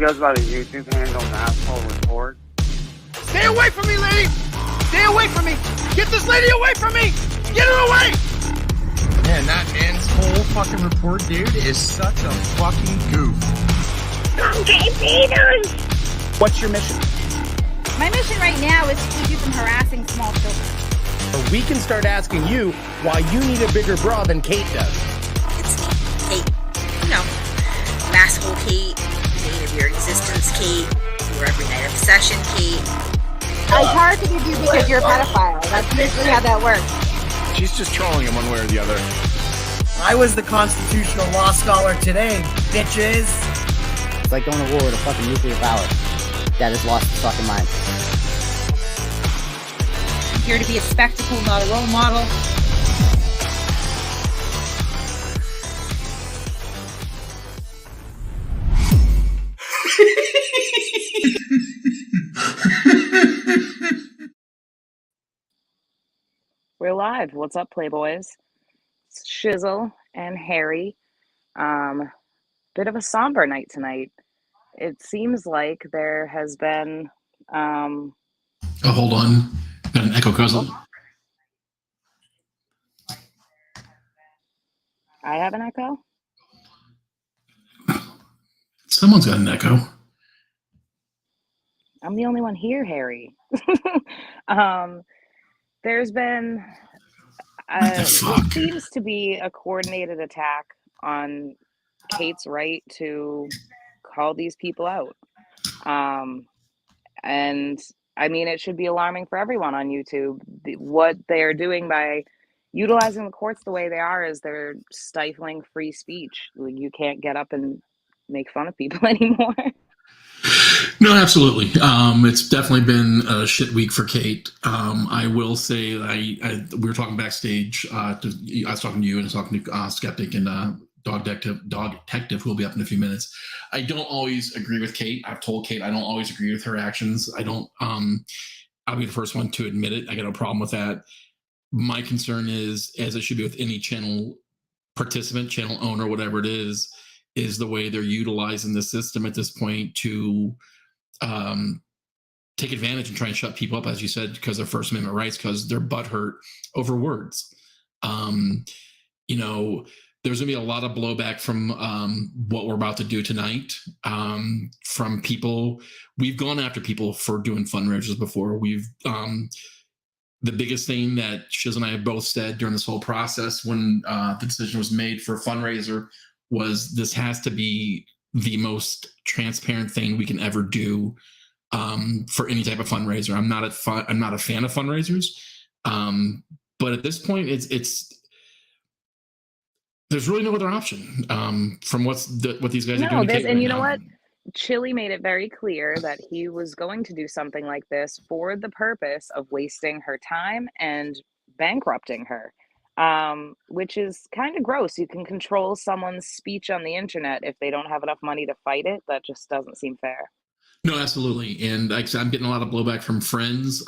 goes by the YouTube handle Asshole Report. Stay away from me, lady! Stay away from me! Get this lady away from me! Get her away! Man, that man's whole fucking report, dude, is such a fucking goof. Okay, Peters! What's your mission? My mission right now is to keep you from harassing small children. Or we can start asking you why you need a bigger bra than Kate does. It's me, Kate. You know, masshole Kate, date of your existence Kate, your every night obsession Kate. I targeted you because you're a pedophile. That's usually how that works. She's just trolling him one way or the other. I was the constitutional law scholar today, bitches. It's like going to war with a fucking nuclear power that has lost its fucking mind. I'm here to be a spectacle, not a role model. We're live. What's up, Playboys? It's Shizzle and Harry. Bit of a somber night tonight. It seems like there has been Oh, hold on. Got an echo cousin. I have an echo? Someone's got an echo. I'm the only one here, Harry. There's been it seems to be a coordinated attack on Kate's right to call these people out. And I mean, it should be alarming for everyone on YouTube. What they're doing by utilizing the courts the way they are is they're stifling free speech. You can't get up and make fun of people anymore. No, absolutely. It's definitely been a shit week for Kate. I will say, we were talking backstage. I was talking to you and I was talking to Skeptic and Dog Detective, who will be up in a few minutes. I don't always agree with Kate. I've told Kate I don't always agree with her actions. I don't. I'll be the first one to admit it. I got no problem with that. My concern is, as it should be with any channel participant, channel owner, whatever it is the way they're utilizing the system at this point to take advantage and try and shut people up, as you said, because of First Amendment rights, because they're butthurt over words. You know, there's going to be a lot of blowback from what we're about to do tonight from people. We've gone after people for doing fundraisers before. We've the biggest thing that Shiz and I have both said during this whole process when the decision was made for a fundraiser was this has to be the most transparent thing we can ever do for any type of fundraiser. I'm not a fan of fundraisers, but at this point, it's there's really no other option from what these guys are doing. And you know what? Chille made it very clear that he was going to do something like this for the purpose of wasting her time and bankrupting her. Which is kind of gross. You can control someone's speech on the internet if they don't have enough money to fight it. That just doesn't seem fair. No, absolutely. And like I said, I'm getting a lot of blowback from friends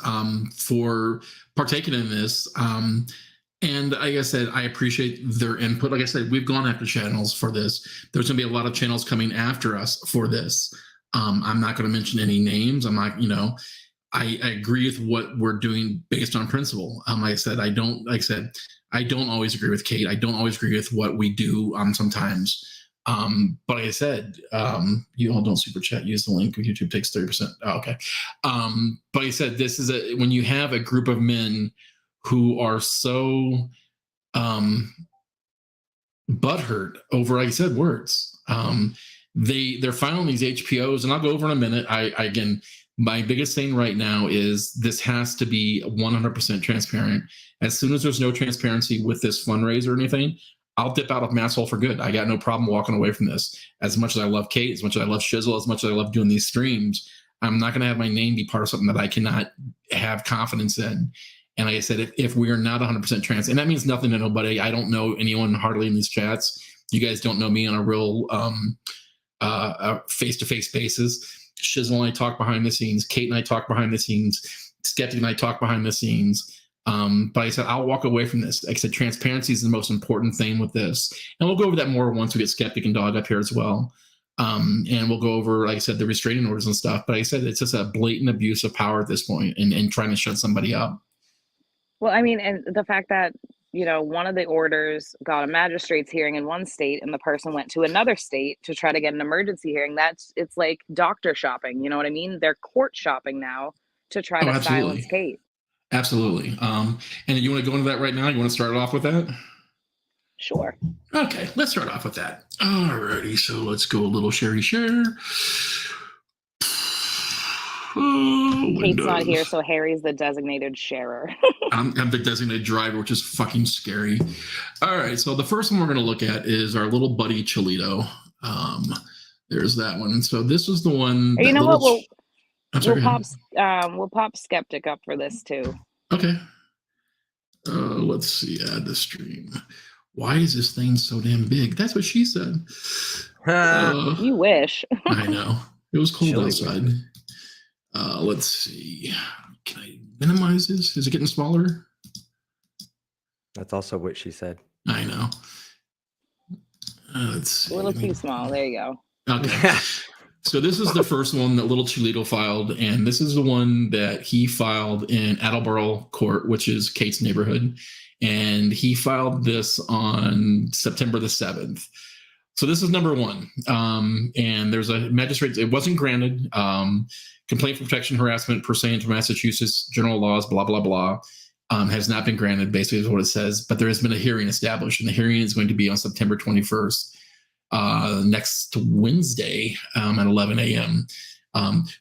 for partaking in this. And like I said, I appreciate their input. Like I said, we've gone after channels for this. There's going to be a lot of channels coming after us for this. I'm not going to mention any names. I'm not, I agree with what we're doing based on principle. Like I said, I don't always agree with Kate. I don't always agree with what we do sometimes. But like I said, you all don't super chat, use the link. YouTube takes 30%. Oh, okay. But like I said, this is when you have a group of men who are so butthurt over, like I said, words. They're filing these HPOs, and I'll go over in a minute. Again, my biggest thing right now is this has to be 100% transparent. As soon as there's no transparency with this fundraiser or anything, I'll dip out of Masshole for good. I got no problem walking away from this. As much as I love Kate, as much as I love Shizzle, as much as I love doing these streams, I'm not going to have my name be part of something that I cannot have confidence in. And like I said, if we are not 100% trans, and that means nothing to nobody. I don't know anyone hardly in these chats. You guys don't know me on a real face-to-face basis. Shizzle and I talk behind the scenes. Kate and I talk behind the scenes. Skeptic and I talk behind the scenes. But I said, I'll walk away from this. Like I said, transparency is the most important thing with this. And we'll go over that more once we get Skeptic and Dog up here as well. And we'll go over, like I said, the restraining orders and stuff. But like I said, it's just a blatant abuse of power at this point and trying to shut somebody up. Well, I mean, and the fact that, one of the orders got a magistrate's hearing in one state and the person went to another state to try to get an emergency hearing, it's like doctor shopping. You know what I mean? They're court shopping now to try to silence Kate. Absolutely. And you want to go into that right now? You want to start off with that? Sure. Okay, let's start off with that. Alrighty, so let's go a little share. Oh, Kate's not here, so Harry's the designated sharer. I'm the designated driver, which is fucking scary. All right, so the first one we're going to look at is our little buddy Chille. There's that one. So this was the one. You know what? We'll pop Skeptic up for this too. Okay. Let's see. Add the stream. Why is this thing so damn big? That's what she said. You wish. I know. It was cold outside. Let's see. Can I minimize this? Is it getting smaller? That's also what she said. I know. Let's see. A little too small. There you go. Okay. So this is the first one that little Chille filed, and this is the one that he filed in Attleboro Court, which is Kate's neighborhood. And he filed this on September the 7th. So this is number one. And there's a magistrate. It wasn't granted. Complaint for protection, harassment pursuant to Massachusetts general laws, blah, blah, blah, has not been granted, basically is what it says. But there has been a hearing established, and the hearing is going to be on September 21st, next Wednesday at 11 a.m.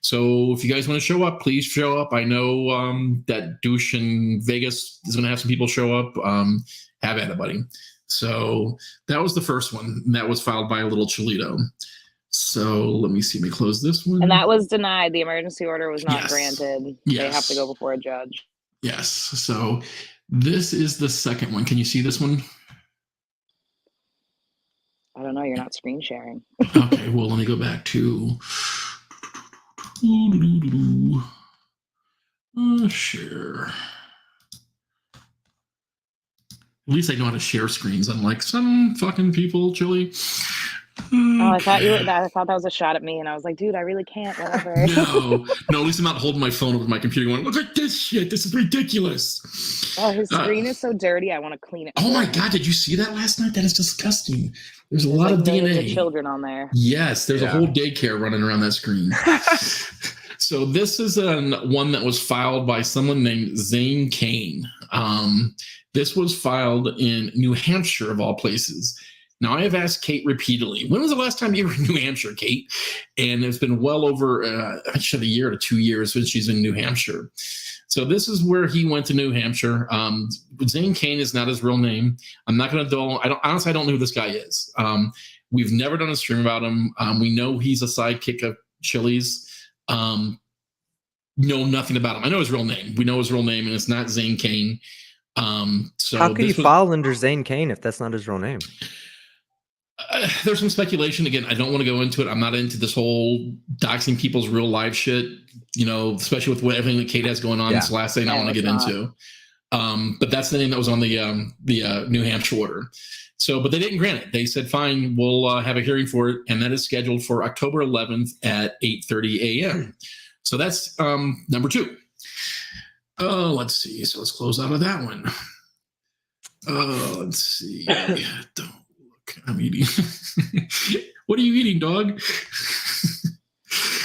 So if you guys want to show up, please show up. I know that douche in Vegas is going to have some people show up. Have at it, buddy. So that was the first one. And that was filed by a little Chille. So let me see. Let me close this one. And that was denied. The emergency order was not granted. Yes. They have to go before a judge. Yes. So this is the second one. Can you see this one? I don't know. You're not screen sharing. Okay. Well, let me go back to share. At least I know how to share screens, unlike some fucking people, Chille. Oh, I thought that was a shot at me, and I was like, dude, I really can't. Whatever. No. At least I'm not holding my phone over my computer going, look at this shit. This is ridiculous. Oh, his screen is so dirty. I want to clean it. Oh my God. Did you see that last night? That is disgusting. There's a lot of DNA. Of children on there. Yes. There's a whole daycare running around that screen. So this is one that was filed by someone named Zane Kane. This was filed in New Hampshire, of all places. Now, I have asked Kate repeatedly, when was the last time you were in New Hampshire, Kate? And it's been well over, actually, a year to 2 years since she's in New Hampshire. So this is where he went to New Hampshire. Zane Kane is not his real name. I'm not going to honestly, I don't know who this guy is. We've never done a stream about him. We know he's a sidekick of Chille's. Know nothing about him. I know his real name. We know his real name, and it's not Zane Kane. So how can you file under Zane Kane if that's not his real name? There's some speculation. Again, I don't want to go into it. I'm not into this whole doxing people's real life shit, especially with everything that Kate has going on. This last thing I want to get into. But that's the name that was on the New Hampshire order. So, but they didn't grant it. They said, fine, we'll have a hearing for it. And that is scheduled for October 11th at 8:30 a.m. So that's number two. Let's see. So let's close out of that one. Let's see. Don't look. I'm eating. What are you eating, dog?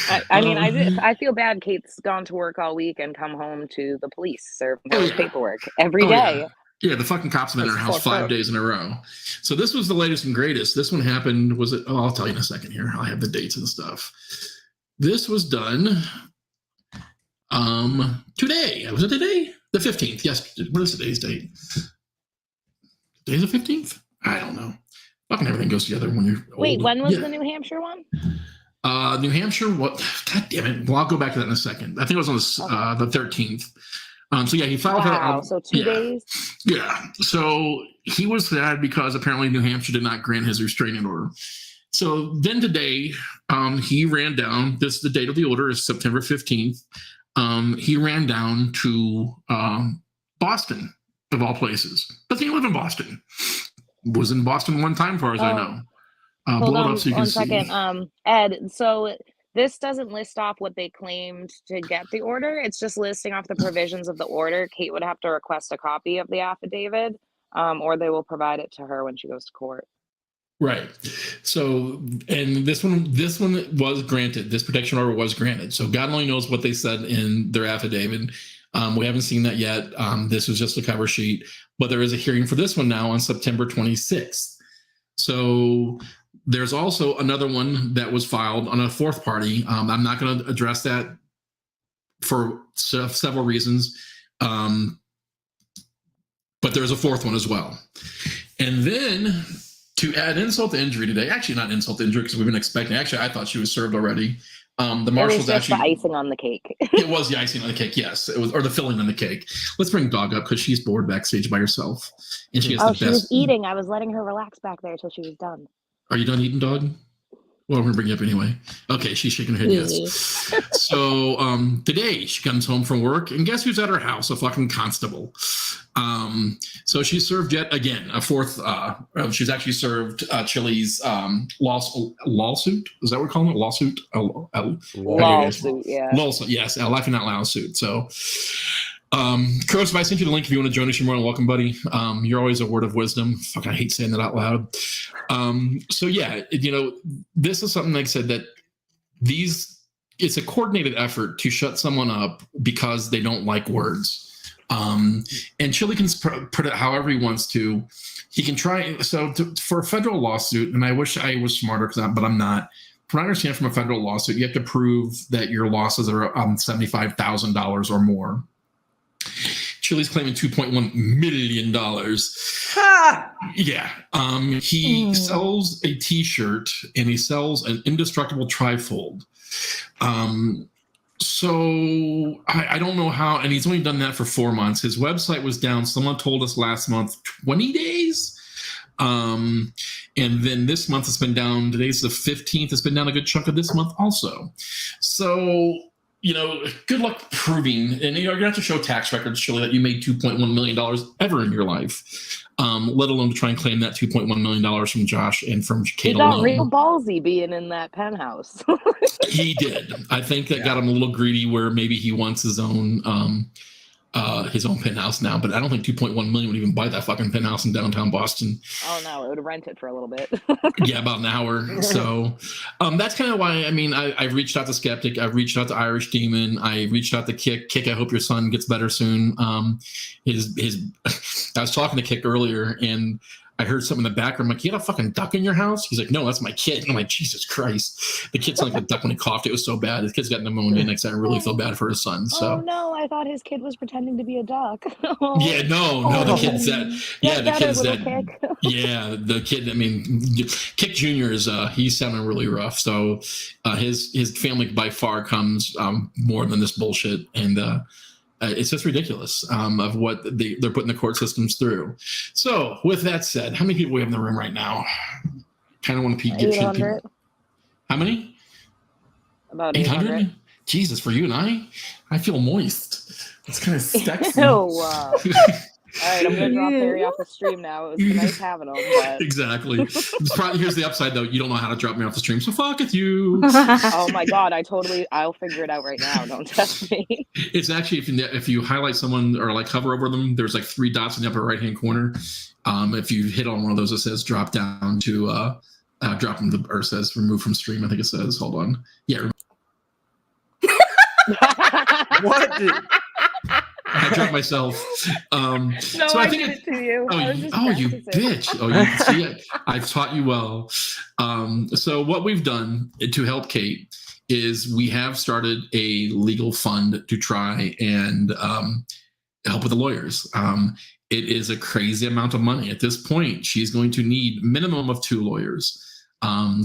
I feel bad. Kate's gone to work all week and come home to the police serving her paperwork every day. Yeah, the fucking cops have been in her house 5 days in a row. So this was the latest and greatest. This one happened, I'll tell you in a second here. I have the dates and stuff. This was done today. Was it today? The 15th. Yes. What is today's date? Today's the 15th? I don't know. Fucking everything goes together when you're old. Wait, when was the New Hampshire one? New Hampshire, what? God damn it. Well, I'll go back to that in a second. I think it was on the 13th. So yeah, he filed her. So 2 days? Yeah. So he was sad because apparently New Hampshire did not grant his restraining order. So then today, he ran down, the date of the order is September 15th. He ran down to Boston, of all places. Doesn't he live in Boston? Was in Boston one time, as far as I know. Hold blow it on up so you can one see. second. Ed, so this doesn't list off what they claimed to get the order. It's just listing off the provisions of the order. Kate would have to request a copy of the affidavit, or they will provide it to her when she goes to court. Right. So, and this one was granted. This protection order was granted. So God only knows what they said in their affidavit. We haven't seen that yet. This was just a cover sheet, but there is a hearing for this one now on September 26th. So there's also another one that was filed on a fourth party. I'm not going to address that for several reasons. But there's a fourth one as well. And then to add insult to injury today, actually not insult to injury because we've been expecting, actually I thought she was served already. The marshal's it was just actually the icing on the cake. It was the icing on the cake, yes. It was, or the filling on the cake. Let's bring Dog up because she's bored backstage by herself. And she has the best. She was eating. I was letting her relax back there until she was done. Are you done eating, Dog? Well, we're going to bring you up anyway. Okay, she's shaking her head, yes. So today she comes home from work, and guess who's at her house? A fucking constable. So she served yet again a fourth. She's actually served Chille's lawsuit. Is that what we're calling it? Lawsuit? Lawsuit, yeah. Lawsuit, yes. Laughing out loud suit. So, Crows, if I sent you the link, if you want to join us, you're more than welcome, buddy. You're always a word of wisdom. Fuck, I hate saying that out loud. So yeah, this is something like I said that it's a coordinated effort to shut someone up because they don't like words. And Chille can put it however he wants to. He can try. So for a federal lawsuit, and I wish I was smarter, but I'm not. From what I understand, from a federal lawsuit, you have to prove that your losses are $75,000 or more. Chille's claiming $2.1 million. Yeah. He sells a T-shirt and he sells an indestructible trifold. So I don't know how, and he's only done that for 4 months. His website was down. Someone told us last month, 20 days. And then this month it's been down. Today's the 15th. It's been down a good chunk of this month also. So, good luck proving, and you're going to have to show tax records, Chille, that you made $2.1 million ever in your life, let alone to try and claim that $2.1 million from Josh and from Kate alone. He got real ballsy being in that penthouse. He did. I think that got him a little greedy where maybe he wants his own penthouse now, but I don't think 2.1 million would even buy that fucking penthouse in downtown Boston. Oh no, it would rent it for a little bit. Yeah, about an hour. So that's kind of why, I've reached out to Skeptic. I've reached out to Irish Demon. I reached out to Kick. Kick, I hope your son gets better soon. I was talking to Kick earlier and I heard something in the background. I'm like, you got a fucking duck in your house? He's like, no, that's my kid. And I'm like, Jesus Christ. The kid sounded like a duck when he coughed. It was so bad. His kid's got pneumonia next. I really feel bad for his son. So. Oh no, I thought his kid was pretending to be a duck. Yeah, no, the kid's that. Yeah, the kid's that. Kick. Yeah, the kid, Kick Jr. is, he's sounding really rough. So his family by far comes more than this bullshit. And, it's just ridiculous of what they're putting the court systems through. So, with that said, how many people we have in the room right now? Kind of want to get people. How many? About 800. Jesus, for you and I feel moist. It's kind of sexy. All right, I'm going to drop Harry off the stream now. It was nice having him. But... Exactly. Here's the upside, though. You don't know how to drop me off the stream, so fuck with you. Oh, my God. I'll figure it out right now. Don't test me. It's actually, if you highlight someone or hover over them, there's 3 dots in the upper right-hand corner. If you hit on one of those, it says drop down to drop them to, or says remove from stream. I think it says, hold on. Yeah. What? I dropped myself. No, so I think did it to you. You bitch. Oh, you see it. I've taught you well. So what we've done to help Kate is we have started a legal fund to try and help with the lawyers. It is a crazy amount of money. At this point, she's going to need minimum of 2 lawyers.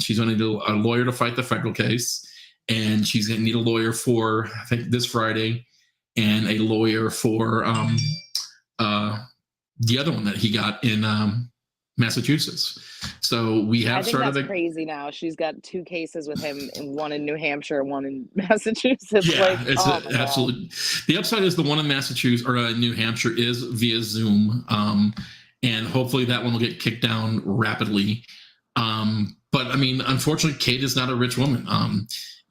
She's going to need a lawyer to fight the federal case, and she's going to need a lawyer for, I think, this Friday, and a lawyer for the other one that he got in Massachusetts. So we have started. That's crazy now. She's got 2 cases with him, one in New Hampshire, one in Massachusetts. Yeah, absolutely. The upside is the one in Massachusetts or New Hampshire is via Zoom, and hopefully that one will get kicked down rapidly. But I mean, unfortunately, Kate is not a rich woman.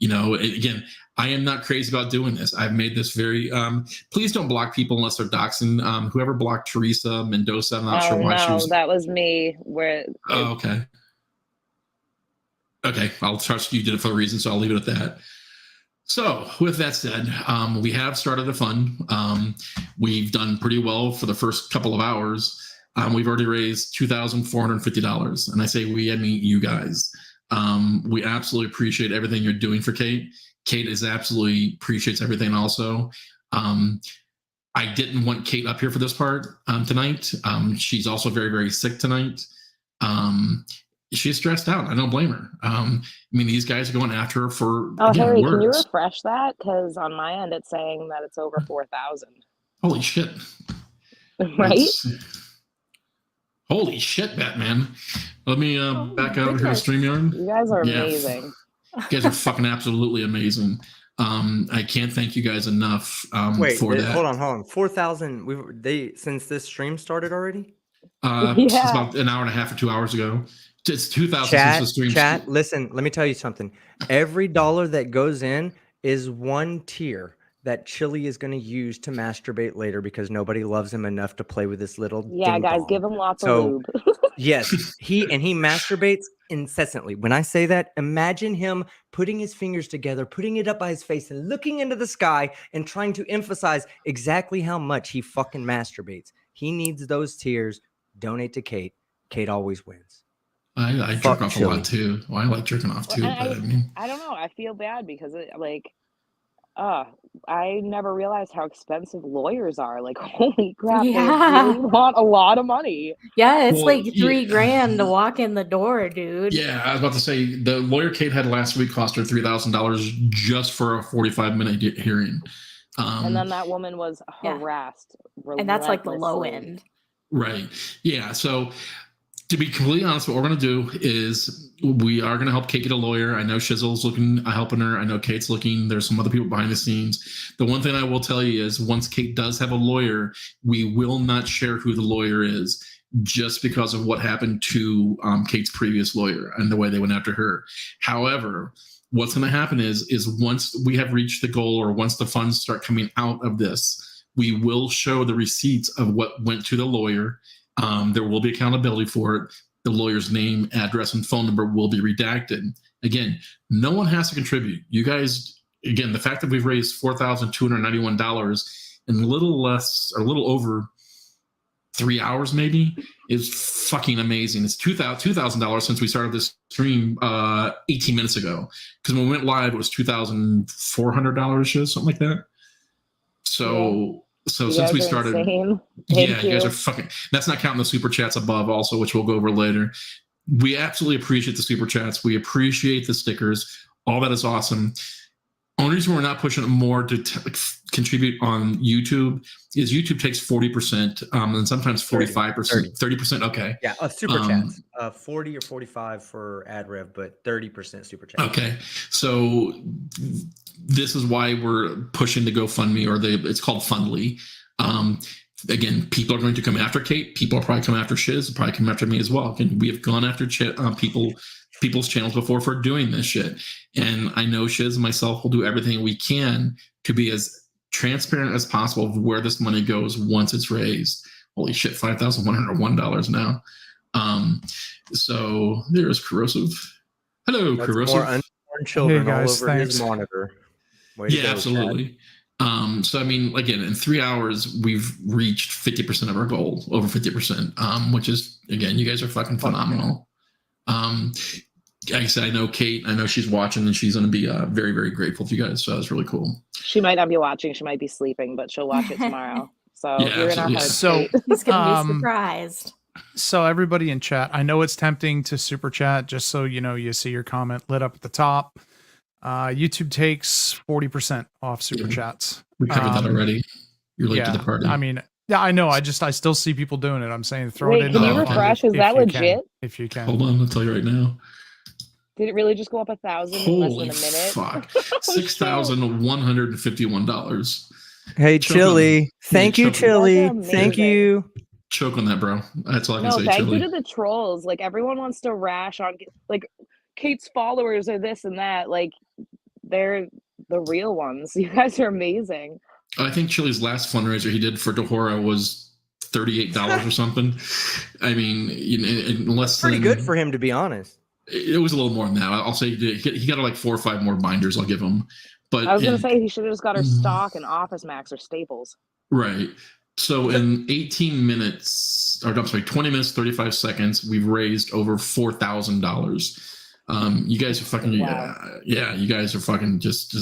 Again, I am not crazy about doing this. I've made this very. Please don't block people unless they're doxing. Whoever blocked Teresa Mendoza, I'm not sure why she was. That was me. Oh, okay. Okay, I'll trust you did it for a reason, so I'll leave it at that. So, with that said, we have started a fund. We've done pretty well for the first couple of hours. We've already raised $2,450, and I say we, I mean you guys. We absolutely appreciate everything you're doing for Kate. Kate absolutely appreciates everything also. I didn't want Kate up here for this part tonight. She's also very, very sick tonight. She's stressed out. I don't blame her. I mean, these guys are going after her for Harry, words. can you refresh that? Because on my end, it's saying that it's over 4,000. Holy shit. Right? Holy shit, Batman. Let me back out here to StreamYard. You guys are amazing. You guys are fucking absolutely amazing. I can't thank you guys enough for that. Hold on. 4,000. Since this stream started already? It's about an hour and a half or 2 hours ago. It's 2,000 since the stream. Chat, listen, let me tell you something. Every dollar that goes in is one tier that Chille is going to use to masturbate later because nobody loves him enough to play with this little guys, give him lots of lube. Yes, he masturbates incessantly. When I say that, imagine him putting his fingers together, putting it up by his face and looking into the sky and trying to emphasize exactly how much he fucking masturbates. He needs those tears. Donate to Kate. Kate always wins. I jerk off a lot too. Well, I like jerking off too. I don't know. I feel bad because I never realized how expensive lawyers are. Like, holy crap, they really want a lot of money. Yeah, it's like $3,000 to walk in the door, dude. Yeah, I was about to say the lawyer Kate had last week cost her $3,000 just for a 45-minute hearing. And then that woman was harassed. And that's like the low end. Right. Yeah. So to be completely honest, what we're going to do is we are going to help Kate get a lawyer. I know Shizzle's looking, helping her. I know Kate's looking. There's some other people behind the scenes. The one thing I will tell you is once Kate does have a lawyer, we will not share who the lawyer is just because of what happened to Kate's previous lawyer and the way they went after her. However, what's going to happen is once we have reached the goal or once the funds start coming out of this, we will show the receipts of what went to the lawyer. There will be accountability for it. The lawyer's name, address, and phone number will be redacted. Again, no one has to contribute. You guys, again, the fact that we've raised $4,291 in a little over 3 hours maybe is fucking amazing. It's $2,000 since we started this stream 18 minutes ago. Because when we went live, it was $2,400, something like that. So since we started, you guys are fucking, that's not counting the super chats above also, which we'll go over later. We absolutely appreciate the super chats. We appreciate the stickers. All that is awesome. Only reason we're not pushing it more to contribute on YouTube is YouTube takes 40% and sometimes 45%, 30%. Okay. Yeah. Super chats, 40 or 45 for ad rev, but 30% super chat. Okay. So this is why we're pushing the GoFundMe it's called Fundly. Again, people are going to come after Kate. People are probably coming after Shiz, probably come after me as well. Again, we have gone after people's channels before for doing this shit. And I know Shiz and myself will do everything we can to be as transparent as possible of where this money goes once it's raised. Holy shit, $5,101 now. So there's Corrosive. Hello, That's Corrosive. More unborn children all over his monitor. Yeah, absolutely. So I mean, again, in 3 hours, we've reached 50% of our goal, over 50%, which is, again, you guys are fucking phenomenal. Like I said, I know Kate, I know she's watching and she's going to be very, very grateful to you guys. So that's really cool. She might not be watching. She might be sleeping, but she'll watch it tomorrow. So you're in our hearts. So he's going to be surprised. So everybody in chat, I know it's tempting to super chat just so you know you see your comment lit up at the top. YouTube takes 40% off super chats. We covered that already. You're late to the party. I mean, yeah, I know. I still see people doing it. I'm saying throw it in. Can you refresh? Is that legit? If you can. Hold on, I'll tell you right now. Did it really just go up 1,000 in less than a minute? Fuck. $6,151. Hey, Chille. Thank you, Chille. Thank you. Choke on that, bro. That's all I can say. Thank you to the trolls. Like, everyone wants to rash on. Like, Kate's followers are this and that. Like, they're the real ones. You guys are amazing. I think Chille's last fundraiser he did for Dahora was $38 or something. I mean, in less Pretty than, good for him, to be honest. It was a little more than that. I'll say he got like 4 or 5 more binders. I'll give him. But I was going to say he should have just got her stock in Office Max or Staples. Right. So in 18 minutes, or I'm sorry, 20 minutes, 35 seconds, we've raised over $4,000. You guys are fucking, yeah, you guys are fucking just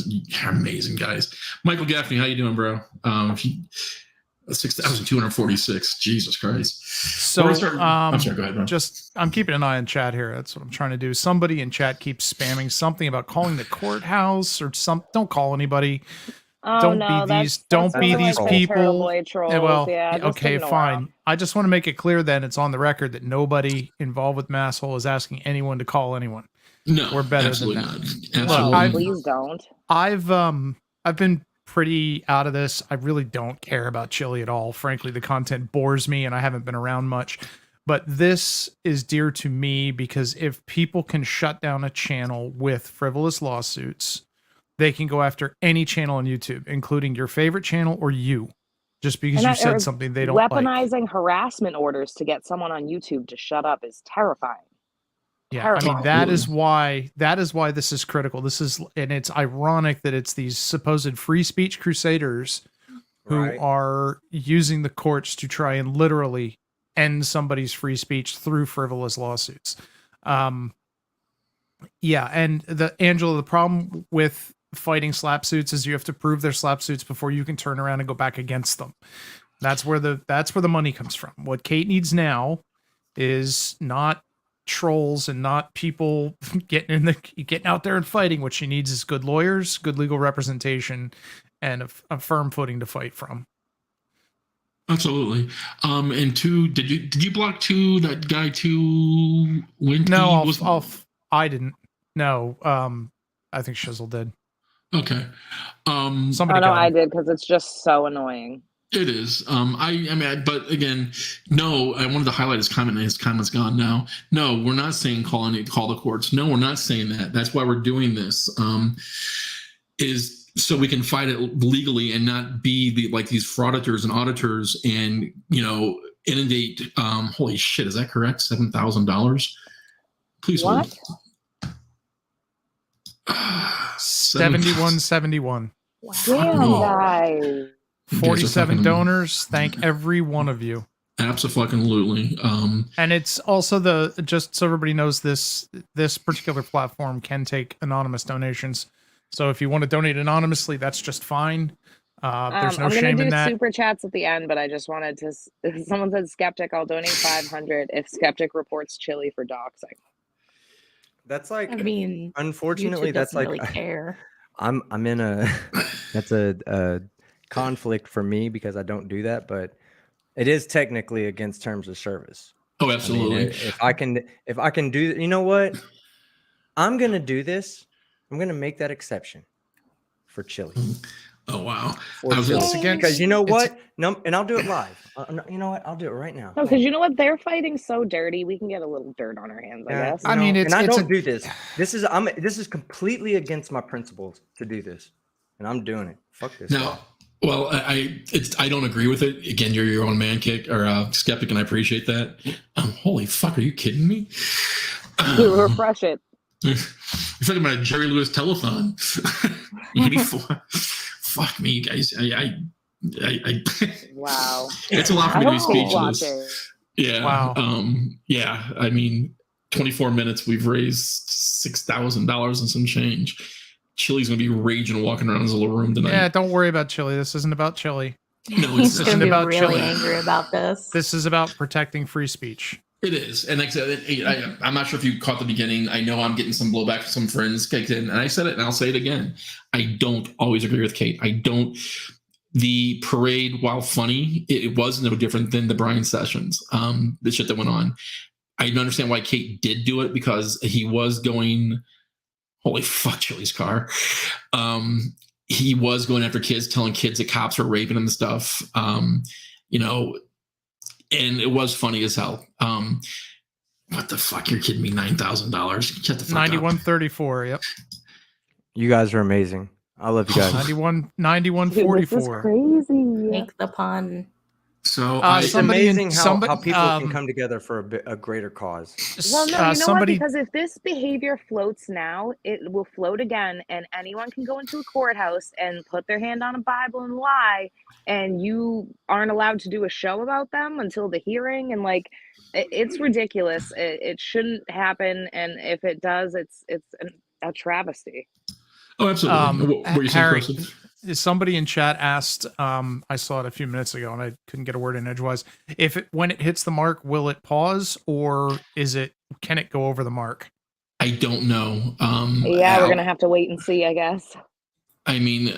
amazing guys. Michael Gaffney, how you doing, bro? 6,246. Jesus Christ. So, I'm sorry, go ahead, bro. I'm keeping an eye on chat here. That's what I'm trying to do. Somebody in chat keeps spamming something about calling the courthouse or some. Don't call anybody. Oh, don't no, be these. Don't be these like people. Turtleboy trolls. Well, yeah, just okay, ignore fine. 'em. I just want to make it clear then it's on the record that nobody involved with Masshole is asking anyone to call anyone. No, we're better than absolutely that. not. Well, Please don't. I've been pretty out of this. I really don't care about Chille at all. Frankly, the content bores me and I haven't been around much. But this is dear to me because if people can shut down a channel with frivolous lawsuits, they can go after any channel on YouTube, including your favorite channel or you, just because you said something they don't like. Weaponizing harassment orders to get someone on YouTube to shut up is terrifying. Yeah, I mean that is why this is critical. This is, and it's ironic that it's these supposed free speech crusaders who are using the courts to try and literally end somebody's free speech through frivolous lawsuits. Yeah, and Angela, the problem with fighting slap suits is you have to prove they're slap suits before you can turn around and go back against them. That's where the money comes from. What Kate needs now is not trolls and not people getting out there and fighting. What she needs is good lawyers, good legal representation, and a firm footing to fight from. Absolutely. And 2, did you block 2 that guy 2 when No, I didn't. No, I think Shizzle did. Okay. Somebody I did because it's just so annoying. It is. I mean, but again, no, I wanted to highlight his comment, and his comment's gone now. No, we're not saying call the courts. No, we're not saying that. That's why we're doing this, is so we can fight it legally and not be these frauditors and auditors and, inundate. Holy shit, is that correct? $7,000? Please what? Hold. 7171. Damn, guys. 47 donors. Thank every one of you. Absolutely. And it's also just so everybody knows, this particular platform can take anonymous donations. So if you want to donate anonymously, that's just fine. There's no shame in that. I'm going to do super chats at the end, but I just wanted to. Someone said Skeptic, I'll donate 500 if Skeptic reports Chille for doxing. That's like, I mean, unfortunately, YouTube that's doesn't like really care. I'm in that's a conflict for me because I don't do that, but it is technically against terms of service. Oh, absolutely. I mean, if I can do, you know what? I'm going to do this. I'm going to make that exception for Chille. Oh, wow. Because you know what? No, and I'll do it live. You know what? I'll do it right now. No, because you know what? They're fighting so dirty. We can get a little dirt on our hands, I guess. I mean, I don't do this. This is completely against my principles to do this, and I'm doing it. Fuck this. No. Well, I don't agree with it. Again, you're your own man, kick or Skeptic, and I appreciate that. Holy fuck, are you kidding me? Refresh it. You're talking about a Jerry Lewis telethon. 84. Fuck me, you guys. Wow. It's a lot for me to be speechless. Yeah. Wow. Yeah. I mean, 24 minutes, we've raised $6,000 and some change. Chille's gonna be raging walking around his little room tonight. Yeah, don't worry about Chille. This isn't about Chille. No, He's going to be about really Chille. angry about this. This is about protecting free speech. It is. And like I said, I'm not sure if you caught the beginning. I know I'm getting some blowback from some friends kicked in, and I said it and I'll say it again. I don't always agree with Kate. The parade, while funny, it was no different than the Brian Sessions, the shit that went on. I don't understand why Kate did do it because he was going, holy fuck, Chille's car. He was going after kids, telling kids that cops were raping them and stuff. And it was funny as hell. What the fuck? You're kidding me? $9,000? Shut the fuck up. 91.34. Yep. You guys are amazing. I love you guys. 91.44. Crazy. Make the pun. So it's amazing how people can come together for a greater cause. Well, no, you know what? Because if this behavior floats now, it will float again, and anyone can go into a courthouse and put their hand on a Bible and lie, and you aren't allowed to do a show about them until the hearing. And like, it's ridiculous. It shouldn't happen, and if it does, it's a travesty. Oh, absolutely. What were you saying, Harry, Carson? somebody in chat asked, I saw it a few minutes ago and I couldn't get a word in edgewise. When it hits the mark, will it pause or can it go over the mark? I don't know. Yeah, we're going to have to wait and see, I guess. I mean,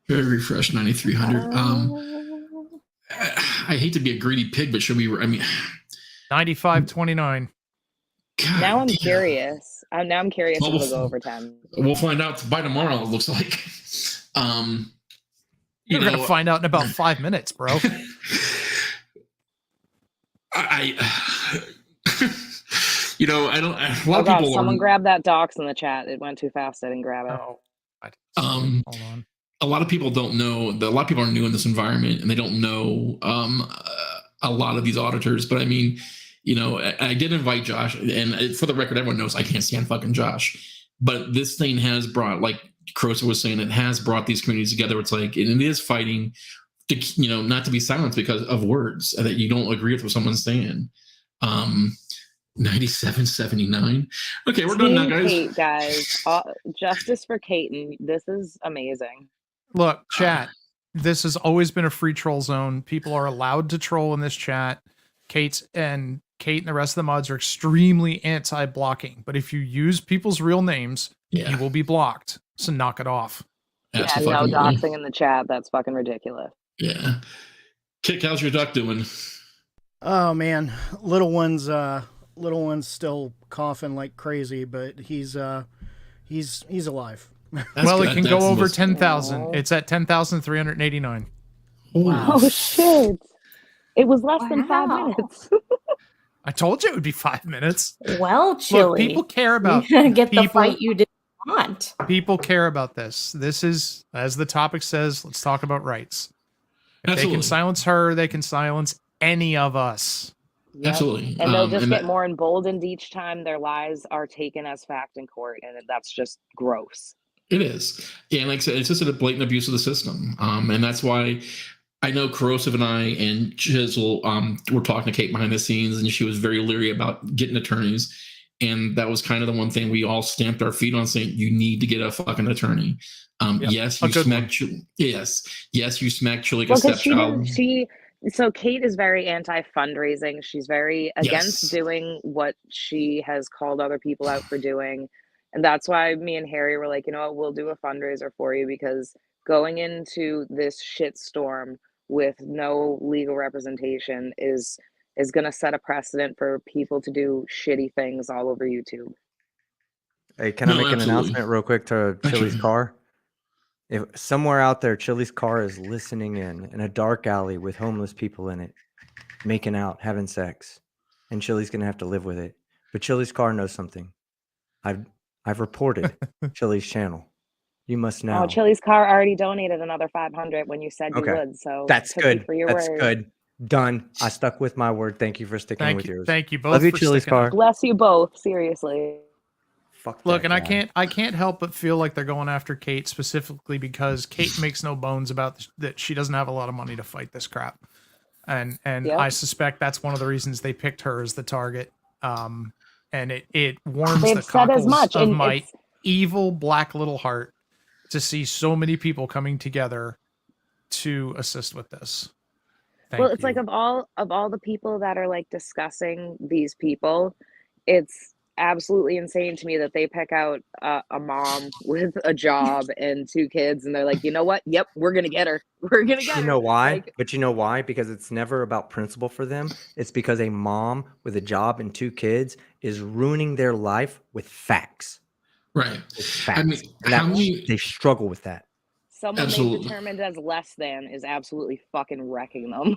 very refresh 9,300. I hate to be a greedy pig, but should we, 95.29. Now I'm curious. Now I'm curious if it'll go over 10. We'll find out by tomorrow, it looks like. You're going to find out in about 5 minutes, bro. I don't. A lot of people. Someone grab that docs in the chat. It went too fast. I didn't grab it. Hold on. A lot of people don't know. A lot of people are new in this environment, and they don't know a lot of these auditors. But I mean, I did invite Josh, and for the record, everyone knows I can't stand fucking Josh. But this thing has brought, like Crosa was saying, it has brought these communities together. It's like, and it is fighting to, not to be silenced because of words that you don't agree with what someone's saying. 97.79. Okay, we're done now, guys. Kate, guys. Justice for Kate. This is amazing. Look, chat. This has always been a free troll zone. People are allowed to troll in this chat. Kate and the rest of the mods are extremely anti-blocking. But if you use people's real names, you will be blocked. So knock it off. No doxing in the chat. That's fucking ridiculous. Yeah. Kick, how's your duck doing? Oh man, little one's still coughing like crazy, but he's alive. Well, it can go over 10,000. It's at 10,389. Wow. Oh shit. It was less than 5 minutes. I told you it would be 5 minutes. Well, Chille. Look, people care about get the fight you didn't want. People care about this. This is, as the topic says, let's talk about rights. If they can silence her, they can silence any of us. Yep. Absolutely. And they'll just get more emboldened each time their lies are taken as fact in court, and that's just gross. It is. Yeah, and like I said, it's just a blatant abuse of the system. And that's why I know Corrosive and I and Chisel were talking to Kate behind the scenes, and she was very leery about getting attorneys. And that was kind of the one thing we all stamped our feet on, saying you need to get a fucking attorney. Yes, you smacked. Yes, you smacked Chille like a stepchild. So Kate is very anti-fundraising. She's very against doing what she has called other people out for doing. And that's why me and Harry were like, you know what, we'll do a fundraiser for you, because going into this shitstorm with no legal representation is going to set a precedent for people to do shitty things all over YouTube. Hey, can I make an announcement real quick to Chille's car? If somewhere out there, Chille's car is listening in a dark alley with homeless people in it, making out, having sex, and Chille's gonna have to live with it. But Chille's car knows something. I've reported Chille's channel. You must know. Oh, Chille's car already donated another 500 when you said you would. So that's good. For your that's word. Good. Done. I stuck with my word. Thank you for sticking with yours. Thank you both. Love you, Chille's car. Bless you both. Seriously. Fuck. Look, and guy. I can't help but feel like they're going after Kate specifically because Kate makes no bones about that she doesn't have a lot of money to fight this crap, and I suspect that's one of the reasons they picked her as the target. And it warms the cockles of my evil black little heart to see so many people coming together to assist with this. It's like of all the people that are like discussing these people, it's absolutely insane to me that they pick out a mom with a job and 2 kids, and they're like, you know what? Yep, we're gonna get her. We're gonna get her. You know why? Like, but you know why? Because it's never about principle for them. It's because a mom with a job and 2 kids is ruining their life with facts. Right. With facts. I mean, they struggle with that. Someone they determined as less than is absolutely fucking wrecking them.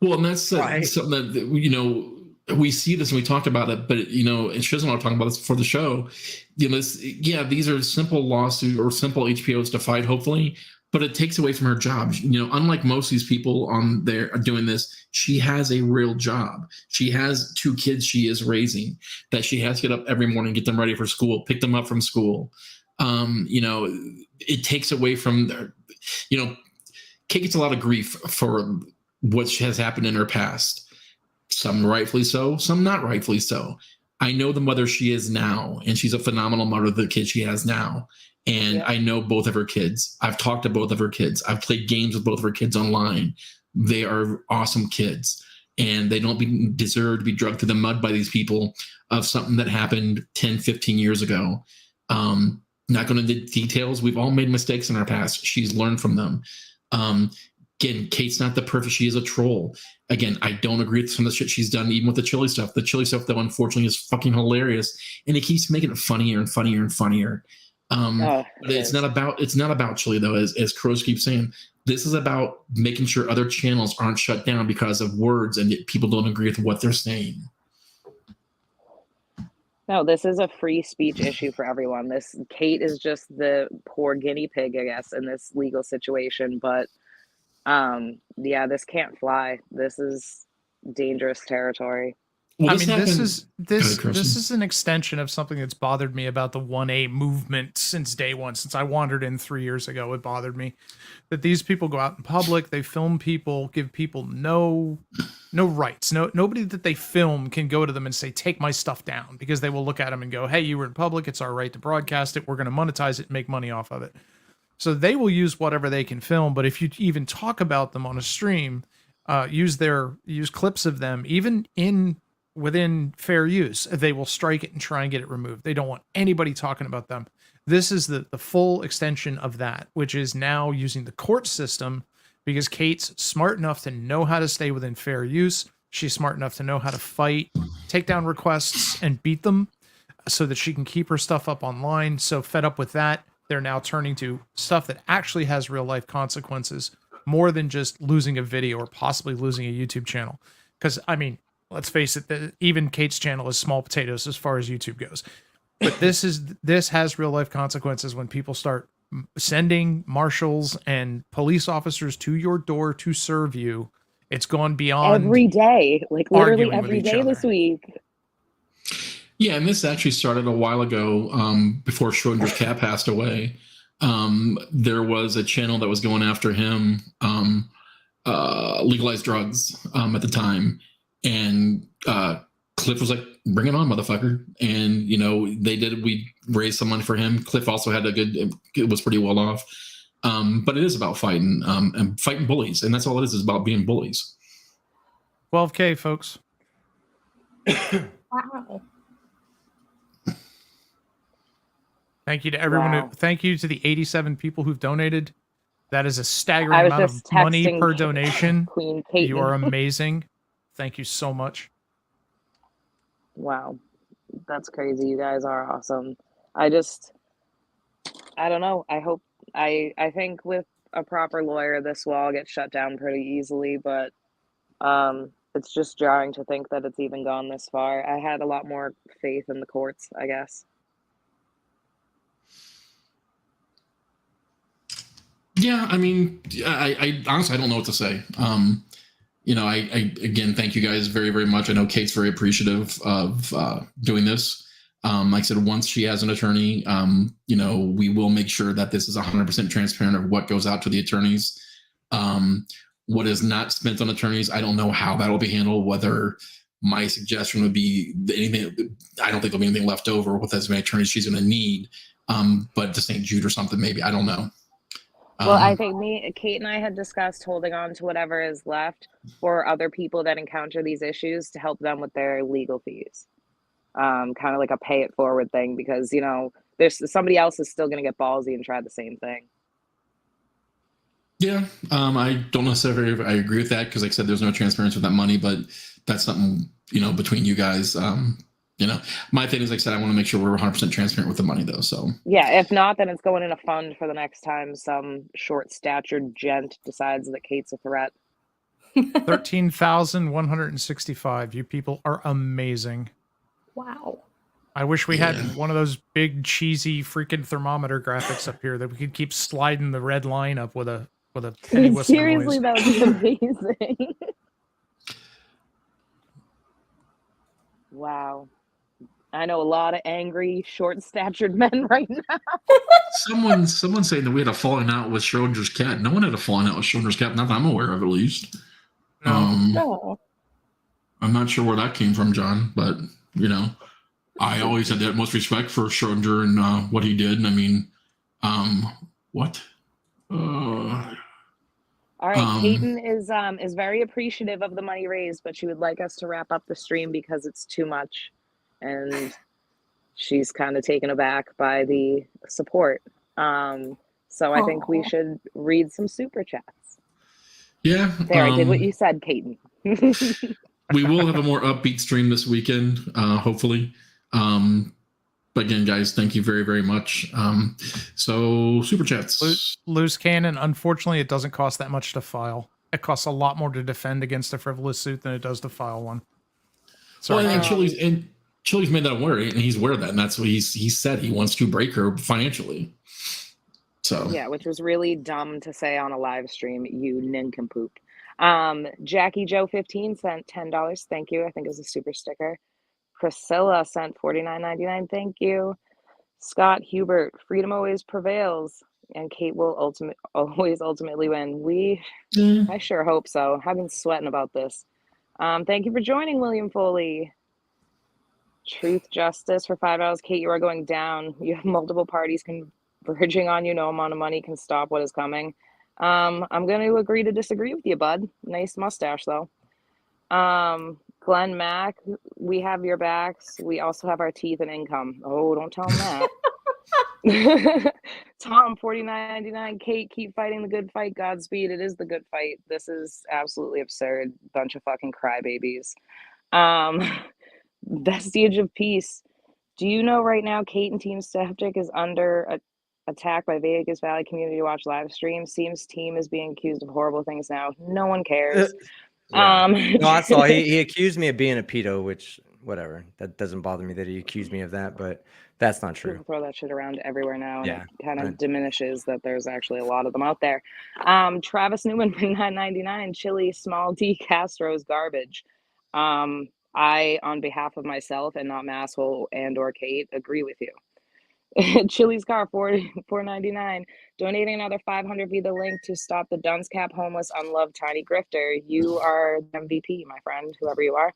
Well, and that's something that we see this and we talk about it, but and she doesn't want to talk about this before the show. These are simple lawsuits or simple HPOs to fight, hopefully, but it takes away from her job. Unlike most of these people on there doing this, she has a real job. She has 2 kids she is raising that she has to get up every morning, get them ready for school, pick them up from school. It takes away from their, Kate gets a lot of grief for what has happened in her past. Some rightfully so, some not rightfully so. I know the mother she is now, and she's a phenomenal mother of the kids she has now. And I know both of her kids. I've talked to both of her kids. I've played games with both of her kids online. They are awesome kids, and they don't deserve to be drugged through the mud by these people of something that happened 10, 15 years ago. Not going into details. We've all made mistakes in our past. She's learned from them. Again, Kate's not the perfect. She is a troll. Again, I don't agree with some of the shit she's done, even with the Chille stuff. The Chille stuff, though, unfortunately, is fucking hilarious, and it keeps making it funnier and funnier and funnier. But it's not about Chille, though, as Crows keep saying. This is about making sure other channels aren't shut down because of words and people don't agree with what they're saying. No, this is a free speech issue for everyone. Kate is just the poor guinea pig, I guess, in this legal situation. But this can't fly. This is dangerous territory. Well, this is an extension of something that's bothered me about the 1A movement since day one. Since I wandered in 3 years ago, it bothered me that these people go out in public, they film people, give people no rights. Nobody that they film can go to them and say, take my stuff down, because they will look at them and go, hey, you were in public. It's our right to broadcast it. We're going to monetize it and make money off of it. So they will use whatever they can film. But if you even talk about them on a stream, use clips of them, even within fair use, they will strike it and try and get it removed. They don't want anybody talking about them. This is the full extension of that, which is now using the court system, because Kate's smart enough to know how to stay within fair use. She's smart enough to know how to fight takedown requests and beat them so that she can keep her stuff up online. So fed up with that, they're now turning to stuff that actually has real life consequences, more than just losing a video or possibly losing a YouTube channel. Because, let's face it, even Kate's channel is small potatoes as far as YouTube goes. But this has real life consequences when people start sending marshals and police officers to your door to serve you. It's gone beyond every day, like literally every day this week. Yeah, and this actually started a while ago, before Schrodinger's cat passed away. There was a channel that was going after him, legalized drugs at the time. And Cliff was like, bring it on, motherfucker. And, they did. We raised some money for him. Cliff also had it was pretty well off. But it is about fighting and fighting bullies. And that's all it is about being bullies. 12K, folks. Wow. Thank you to everyone. Wow. Thank you to the 87 people who've donated. That is a staggering amount of money per donation. Queen Kate. You are amazing. Thank you so much. Wow. That's crazy. You guys are awesome. I don't know. I think with a proper lawyer, this will all get shut down pretty easily, but it's just jarring to think that it's even gone this far. I had a lot more faith in the courts, I guess. Yeah, I honestly, I don't know what to say. I again, thank you guys very, very much. I know Kate's very appreciative of doing this. Like I said, once she has an attorney, we will make sure that this is 100% transparent of what goes out to the attorneys. What is not spent on attorneys, I don't know how that will be handled, whether my suggestion would be anything. I don't think there'll be anything left over with as many attorneys she's going to need, but to St. Jude or something, maybe. I don't know. Well, I think Kate and I had discussed holding on to whatever is left for other people that encounter these issues to help them with their legal fees. Kind of like a pay it forward thing, because, there's somebody else is still going to get ballsy and try the same thing. Yeah, I don't necessarily I agree with that, because like I said, there's no transparency with that money, but that's something, between you guys. My thing is, like I said, I want to make sure we're 100% transparent with the money, though. So yeah, if not, then it's going in a fund for the next time some short-statured gent decides that Kate's a threat. 13,165. You people are amazing. Wow. I wish we had one of those big cheesy freaking thermometer graphics up here that we could keep sliding the red line up with a penny whistle Seriously, noise. that would be amazing. Wow. I know a lot of angry, short-statured men right now. Someone's saying that we had a falling out with Schrodinger's cat. No one had a falling out with Schrodinger's cat, not that I'm aware of, at least. No. I'm not sure where that came from, John, but I always had the utmost respect for Schrodinger and what he did. And I mean, what? All right, Peyton is very appreciative of the money raised, but she would like us to wrap up the stream because it's too much, and she's kind of taken aback by the support. So I think we should read some super chats. Yeah. There, I did what you said, Peyton. We will have a more upbeat stream this weekend, hopefully. But again, guys, thank you very, very much. So super chats. Loose cannon. Unfortunately, it doesn't cost that much to file. It costs a lot more to defend against a frivolous suit than it does to file one. Sorry. Well, and Chille's made that aware, and he's aware of that, and that's what he said. He wants to break her financially. So yeah, which was really dumb to say on a live stream, you nincompoop. Jackie Joe 15 sent $10. Thank you. I think it was a super sticker. Priscilla sent $49.99. Thank you. Scott Hubert, freedom always prevails, and Kate will always ultimately win. I sure hope so. I've been sweating about this. Thank you for joining, William Foley. Truth Justice for $5. Kate, you are going down. You have multiple parties converging on you. No amount of money can stop what is coming. I'm going to agree to disagree with you, bud. Nice mustache, though. Glenn Mack, we have your backs. We also have our teeth and income. Oh, don't tell him that. Tom, $49.99. Kate, keep fighting the good fight. Godspeed. It is the good fight. This is absolutely absurd. Bunch of fucking crybabies. Vestige of Peace. Do you know right now Kate and Team Skeptic is under attack by Vegas Valley Community Watch live stream? Seems team is being accused of horrible things now. No one cares. Yeah. No, I saw he accused me of being a pedo, which whatever. That doesn't bother me that he accused me of that, but that's not true. People throw that shit around everywhere now, and Yeah, it kind of right. diminishes that there's actually a lot of them out there. Travis Newman, $9.99. Chille small DeCastro is garbage. I, on behalf of myself and not Masshole and or Kate, agree with you. Chili's car, $4.99. Donating another $500 via the link to stop the dunce cap homeless unloved tiny grifter. You are the MVP, my friend, whoever you are.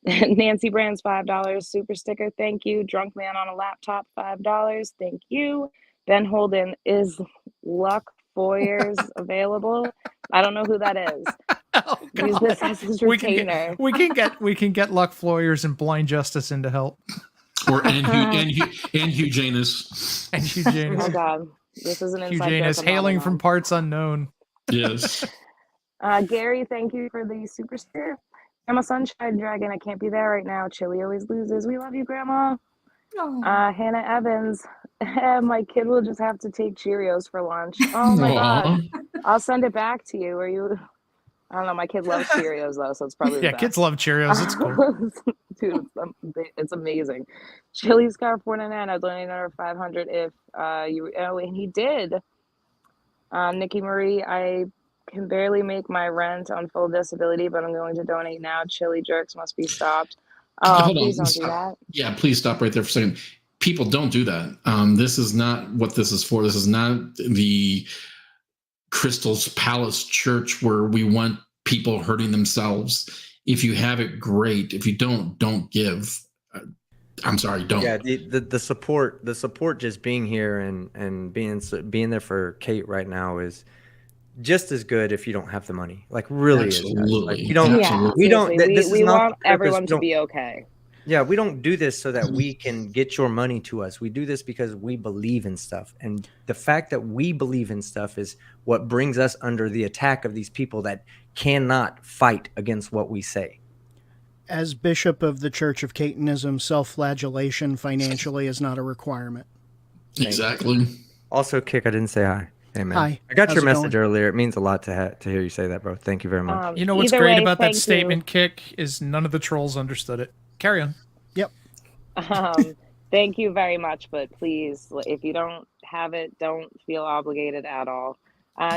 Nancy Brands, $5 super sticker. Thank you. Drunk man on a laptop, $5. Thank you. Ben Holden, is Luck Foyers available? I don't know who that is. Oh, Use this as his retainer. we can get Luck Floyers and Blind Justice in to help. Or and Hugh Janus. And Hugh Janus. Oh god, this is an Hugh inside Janus, joke. hailing from parts unknown. Yes. Gary, thank you for the super sticker. Grandma Sunshine Dragon, I can't be there right now. Chille always loses. We love you, Grandma. Hannah Evans, my kid will just have to take Cheerios for lunch. Oh my god, I'll send it back to you. Are you? I don't know. My kid loves Cheerios though, so it's probably the best. Kids love Cheerios. It's cool. Dude, it's amazing. Chille's car, $4.99. I'll donate another $500 if you. Oh, and he did. Nikki Marie, I can barely make my rent on full disability, but I'm going to donate now. Chille jerks must be stopped. Oh, Hold please on. don't do that. Yeah, please stop right there for a second. People, don't do that. This is not what this is for. This is not the Crystal's Palace Church where we want people hurting themselves. If you have it, great. If you don't give. I'm sorry, don't. Yeah, the support just being here and being there for Kate right now is just as good if you don't have the money. Like really Absolutely. is. Like, you don't. Yeah, we don't. We want everyone to be okay. Yeah, we don't do this so that we can get your money to us. We do this because we believe in stuff. And the fact that we believe in stuff is what brings us under the attack of these people that cannot fight against what we say. As Bishop of the Church of Catanism, self-flagellation financially is not a requirement. Exactly. Also, Kick, I didn't say hi. Hey man, Hi. I got How's your it message going? earlier. It means a lot to hear you say that, bro. Thank you very much. You know what's Either great way, about that thank you. statement, Kick, is none of the trolls understood it. Carry on. Yep. Thank you very much, but please, if you don't have it, don't feel obligated at all.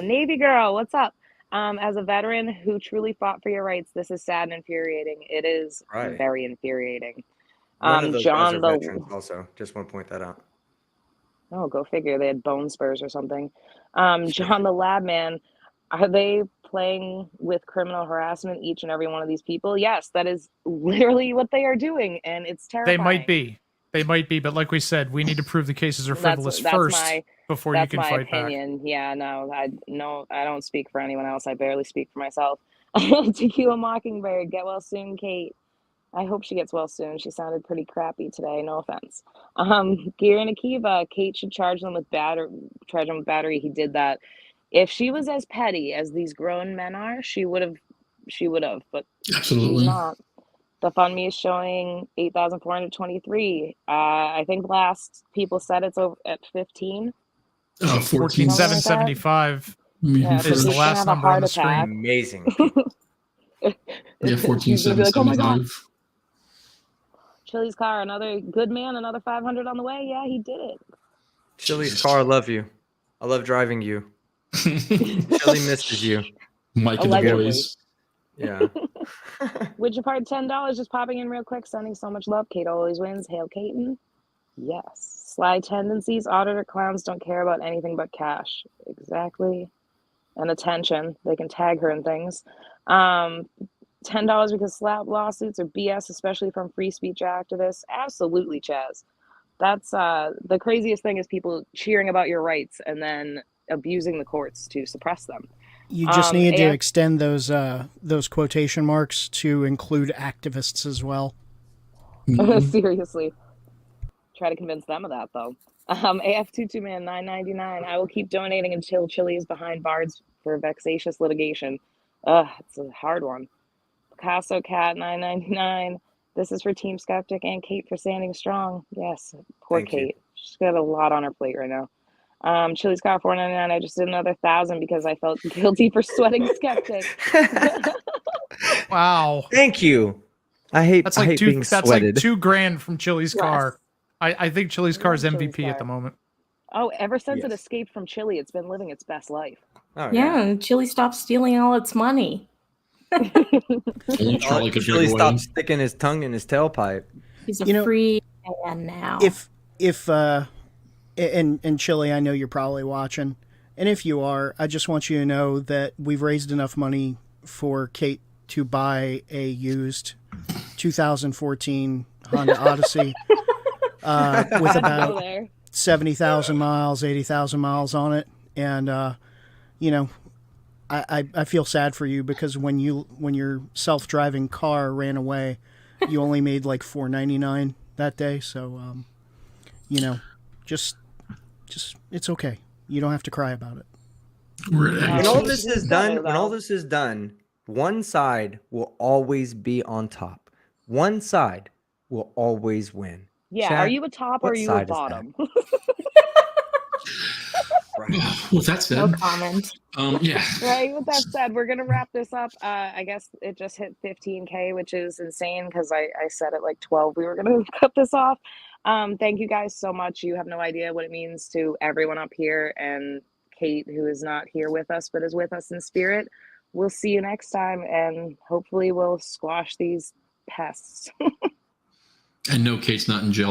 Navy girl, what's up? As a veteran who truly fought for your rights, this is sad and infuriating. It is Right. very infuriating. None of those guys John are the veterans. Also, just want to point that out. Oh, go figure. They had bone spurs or something. John the lab man, are they playing with criminal harassment, each and every one of these people? Yes, that is literally what they are doing, and it's terrifying. They might be, but like we said, we need to prove the cases are frivolous first before you can fight opinion. back. Yeah, no, I don't speak for anyone else. I barely speak for myself. Tequila Mockingbird, get well soon, Kate. I hope she gets well soon. She sounded pretty crappy today. No offense. Gear and Akiva, Kate should charge them with battery. He did that. If she was as petty as these grown men are, she would have, but Absolutely. she's not. The FundMe is showing 8,423. I think last people said it's over at 15. 14,775 Yeah, is the last number on the screen. Amazing. Yeah, She's gonna be like, oh my God. 14,775. Chili's car, another good man, another 500 on the way. Yeah, he did it. Chili's car, I love you. I love driving you. Chili misses you. Mike and the Allegedly. boys. Yeah. Widget part $10 just popping in real quick, sending so much love. Kate always wins. Hail Caton. Yes. Sly tendencies. Auditor clowns don't care about anything but cash. Exactly. And attention. They can tag her in things. $10 because slap lawsuits are BS, especially from free speech activists. Absolutely, Chaz. That's the craziest thing is people cheering about your rights and then abusing the courts to suppress them. You just need to extend those quotation marks to include activists as well. Seriously. Try to convince them of that, though. AF22 man, $9.99. I will keep donating until Chile is behind bars for vexatious litigation. It's a hard one. Picasso Cat, $9.99. This is for Team Skeptic and Kate for standing strong. Yes, poor Thank you. Kate. She's got a lot on her plate right now. Chili's got $4.99. I just did another 1,000 because I felt guilty for sweating Skeptic. Wow. Thank you. I hate being that's sweated. like $2,000 from Chili's Yes. car. I think Chili's car is Love Chili's MVP at car. the moment. Oh, ever since it Yes. escaped from Chile, it's been living its best life. Oh, Yeah, and Chili stopped stealing all its money. Only Charlie could Chili break away. stopped sticking his tongue in his tailpipe. He's a free man now. And Chili, I know you're probably watching, and if you are, I just want you to know that we've raised enough money for Kate to buy a used 2014 Honda Odyssey with about 70,000 miles, 80,000 miles on it, and I feel sad for you because when your self-driving car ran away, you only made like $4.99 that day. So, just it's okay. You don't have to cry about it. When all this is done, one side will always be on top. One side will always win. Yeah, Chat, are you a top or what are you a side is that? bottom? With that said, No comment. Yeah. Right, with that said, we're gonna wrap this up. I guess it just hit 15K, which is insane because I said at like 12 we were gonna cut this off. Thank you guys so much. You have no idea what it means to everyone up here and Kate, who is not here with us but is with us in spirit. We'll see you next time, and hopefully we'll squash these pests. And no, Kate's not in jail.